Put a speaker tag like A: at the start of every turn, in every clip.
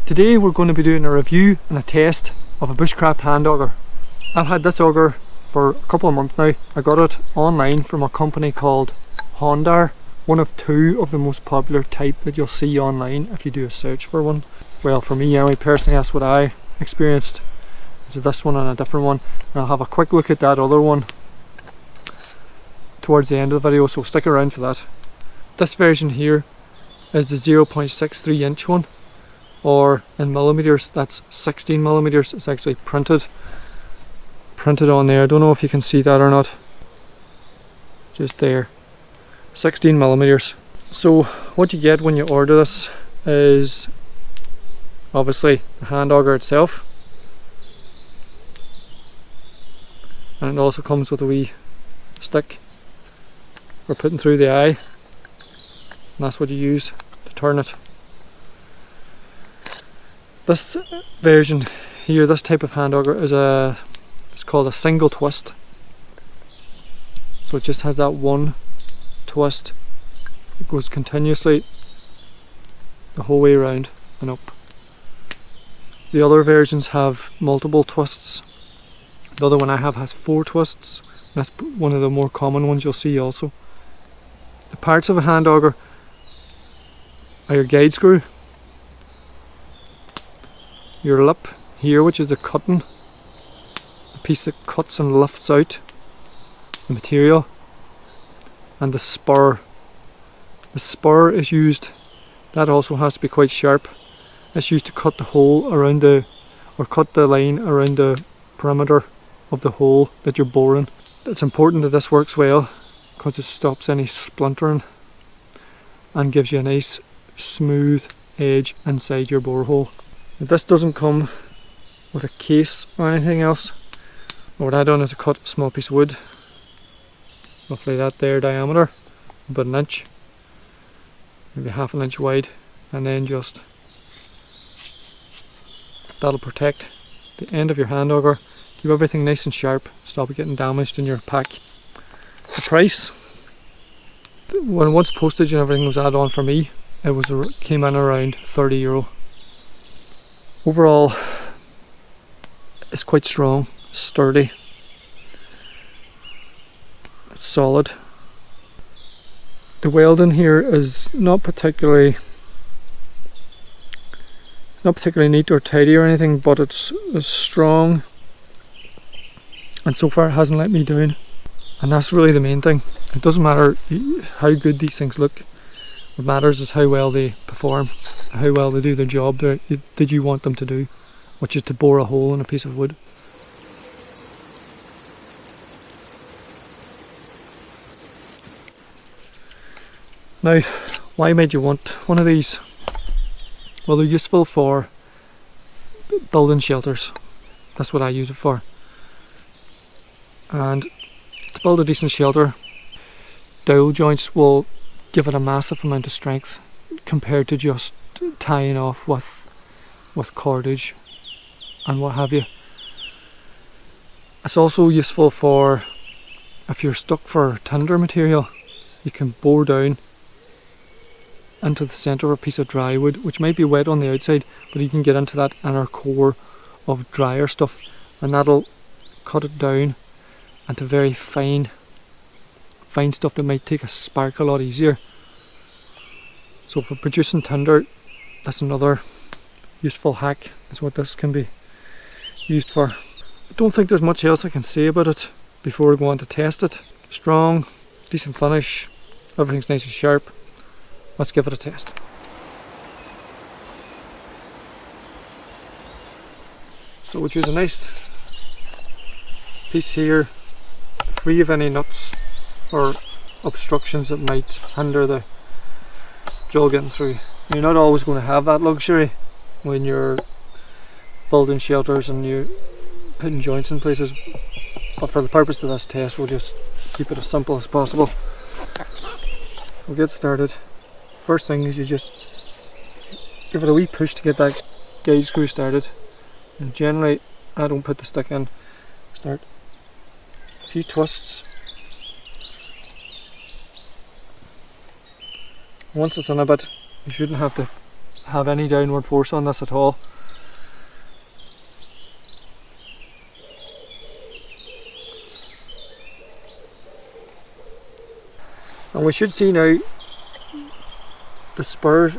A: Today we're going to be doing a review and a test of a Bushcraft hand auger. I've had this auger for a couple of months now. I got it online from a company called HONDER, one of two of the most popular type that you'll see online if you do a search for one. Well, for me anyway, personally that's what I experienced. So this one and a different one, and I'll have a quick look at that other one towards the end of the video, so stick around for that. This version here is the 0.63 inch one, or in millimeters that's 16 millimeters. It's actually printed on there. I don't know if you can see that or not, just there, 16 millimeters. So what you get when you order this is obviously the hand auger itself, and it also comes with a wee stick for putting through the eye, and that's what you use to turn it. This version here, this type of hand auger is it's called a single twist. So it just has that one twist. It goes continuously the whole way around and up. The other versions have multiple twists. The other one I have has 4 twists. That's one of the more common ones you'll see also. The parts of a hand auger are your guide screw, your lip here, which is the cutting, the piece that cuts and lifts out the material, and the spur. The spur is used, that also has to be quite sharp. It's used to cut the hole around cut the line around the perimeter of the hole that you're boring. It's important that this works well because it stops any splintering and gives you a nice smooth edge inside your borehole. This doesn't come with a case or anything else. What I done is I cut a small piece of wood, roughly that there diameter, about an inch, maybe half an inch wide, and then just that'll protect the end of your hand auger, keep everything nice and sharp, stop it getting damaged in your pack. The price, when once postage and everything was added on for me, it came in around €30. Overall, it's quite strong, sturdy, it's solid. The welding here is not particularly neat or tidy or anything, but it's strong, and so far it hasn't let me down, and that's really the main thing. It doesn't matter how good these things look. What matters is how well they perform, how well they do their job that you want them to do, which is to bore a hole in a piece of wood. Now, why might you want one of these? Well, they're useful for building shelters. That's what I use it for. And to build a decent shelter, dowel joints will give it a massive amount of strength compared to just tying off with cordage and what have you. It's also useful for if you're stuck for tinder material. You can bore down into the centre of a piece of dry wood, which might be wet on the outside, but you can get into that inner core of drier stuff, and that'll cut it down into very fine stuff that might take a spark a lot easier. So for producing tinder, that's another useful hack. That's what this can be used for. I don't think there's much else I can say about it before we go on to test it. Strong, decent finish, everything's nice and sharp. Let's give it a test. So we'll choose a nice piece here, free of any nuts or obstructions that might hinder the drill getting through. You're not always going to have that luxury when you're building shelters and you're putting joints in places, but for the purpose of this test we'll just keep it as simple as possible. We'll get started. First thing is you just give it a wee push to get that guide screw started, and generally I don't put the stick in. Start a few twists. Once it's in a bit, you shouldn't have to have any downward force on this at all. And we should see now the spurs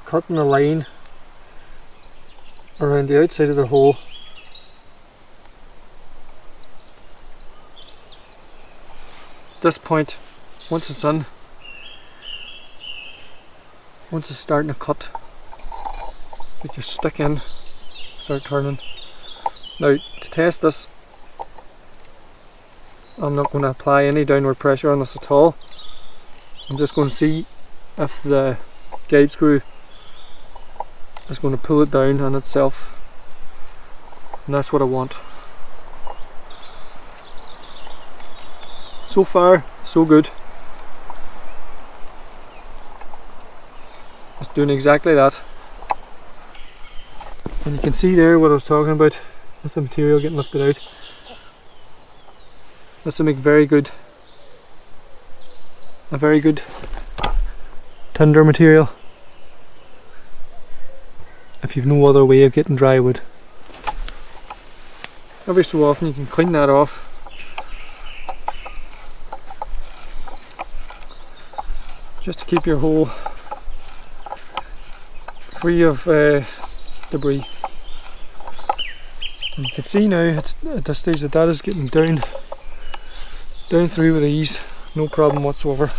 A: cutting a line around the outside of the hole. At this point, once it's in, once it's starting to cut, get your stick in, start turning. Now to test this, I'm not going to apply any downward pressure on this at all. I'm just going to see if the guide screw is going to pull it down on itself, and that's what I want. So far, so good. It's doing exactly that. And you can see there what I was talking about. That's the material getting lifted out. This will make a very good tinder material if you've no other way of getting dry wood. Every so often you can clean that off. Just to keep your hole free of debris. And you can see now it's at this stage that is getting down through with ease, no problem whatsoever.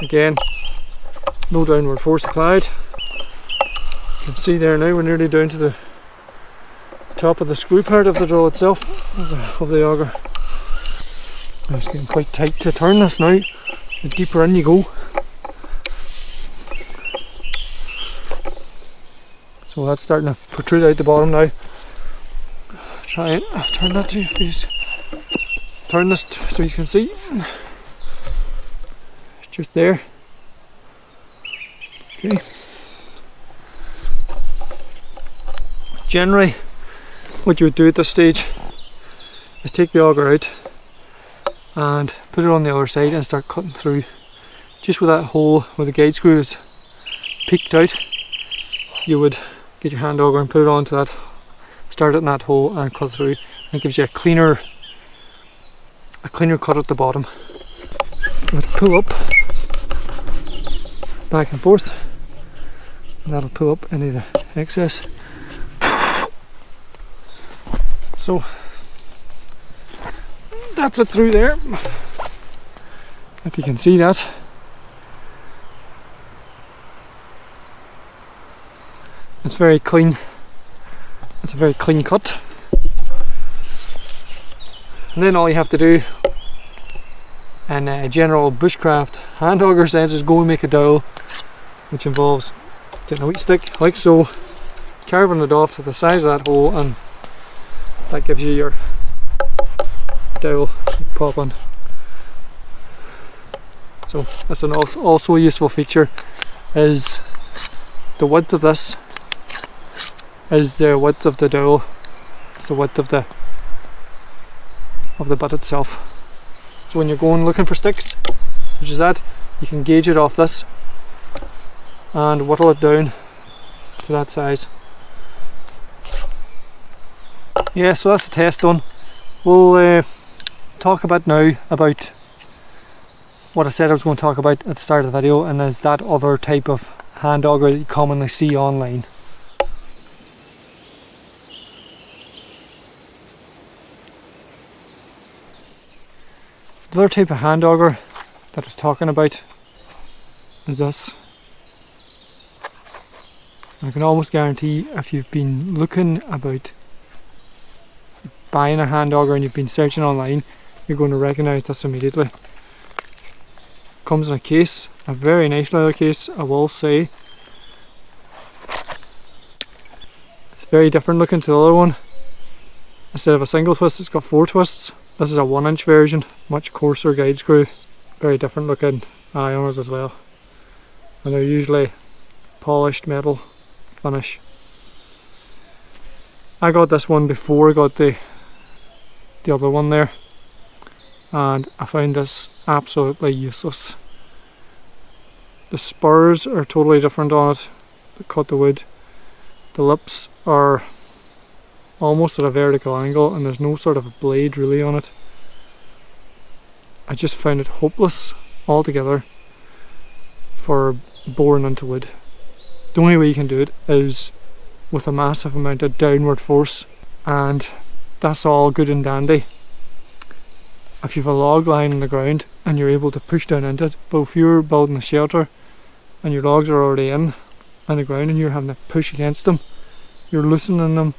A: Again, no downward force applied. You can see there now we're nearly down to the top of the screw part of the drill itself, of the auger. Now it's getting quite tight to turn this now. The deeper in you go. So that's starting to protrude out the bottom now. Try and turn that to your face. Turn this so you can see. It's just there. Okay. Generally, what you would do at this stage is take the auger out and put it on the other side and start cutting through. Just with that hole where the guide screw is peeked out, you would get your hand auger and put it onto that, start it in that hole and cut through, and it gives you a cleaner cut at the bottom. It'll pull up back and forth, and that'll pull up any of the excess. So that's it through there, if you can see that. It's very clean. It's a very clean cut. And then all you have to do in a general bushcraft hand auger sense is go and make a dowel, which involves getting a wheat stick like so, carving it off to the size of that hole, and that gives you your dowel pop on. So that's also a useful feature, is the width of this is the width of the dowel. It's the width of the butt itself. So when you're going looking for sticks, which is that, you can gauge it off this and whittle it down to that size. Yeah, so that's the test done. We'll talk about now about what I said I was going to talk about at the start of the video, and is that other type of hand auger that you commonly see online. The other type of hand auger that I was talking about is this. I can almost guarantee, if you've been looking about buying a hand auger and you've been searching online, you're going to recognise this immediately. Comes in a case, a very nice leather case, I will say. It's very different looking to the other one. Instead of a single twist, it's got 4 twists. This is a 1-inch version, much coarser guide screw, very different looking eye on it as well. And they're usually polished metal finish. I got this one before I got the other one there, and I found this absolutely useless. The spurs are totally different on it that cut the wood. The lips are almost at a vertical angle and there's no sort of a blade really on it. I just found it hopeless altogether for boring into wood. The only way you can do it is with a massive amount of downward force, and that's all good and dandy if you've a log lying on the ground and you're able to push down into it. But if you're building a shelter and your logs are already in on the ground and you're having to push against them, you're loosening them,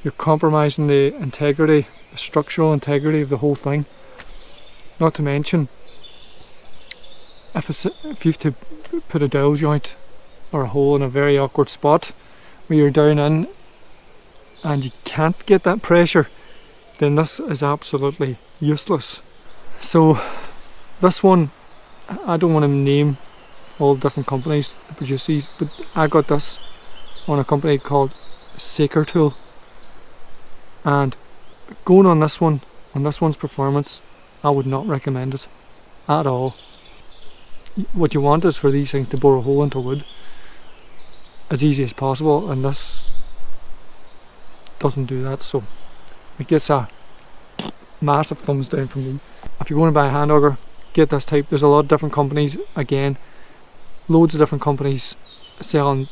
A: you're compromising the integrity, the structural integrity of the whole thing. Not to mention, if you have to put a dowel joint or a hole in a very awkward spot where you're down in and you can't get that pressure, then this is absolutely useless. So this one, I don't want to name all the different companies that produce these, but I got this on a company called Saker Tool, and going on this one's performance, I would not recommend it at all. What you want is for these things to bore a hole into wood as easy as possible, and this doesn't do that, so it gets a massive thumbs down from me. If you're going to buy a hand auger, get this type. There's a lot of different companies, again, loads of different companies selling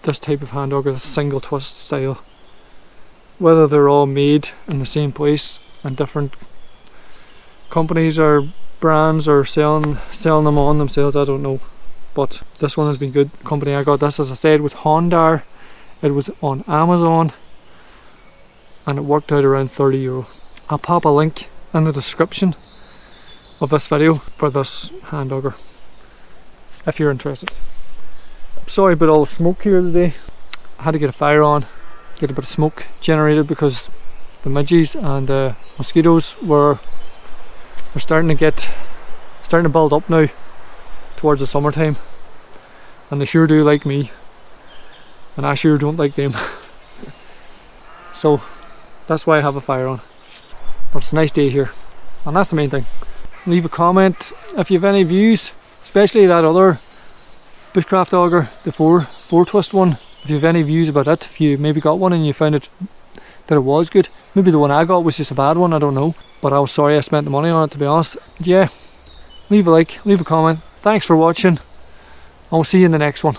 A: this type of hand auger, the single twist style. Whether they're all made in the same place and different companies or brands are selling them on themselves, I don't know, but this one has been good. The company I got this, as I said, was HONDER. It was on Amazon and it worked out around €30. I'll pop a link in the description of this video for this hand auger if you're interested. Sorry about all the smoke here today. I had to get a fire on, get a bit of smoke generated because the midges and the mosquitoes were starting to build up now towards the summertime, and they sure do like me and I sure don't like them. So that's why I have a fire on. But it's a nice day here, and that's the main thing. Leave a comment if you have any views, especially that other Bushcraft auger, the four twist one. If you have any views about it, if you maybe got one and you found it that it was good, maybe the one I got was just a bad one, I don't know, but I was sorry I spent the money on it, to be honest. Yeah, leave a like, leave a comment. Thanks for watching, and we'll see you in the next one.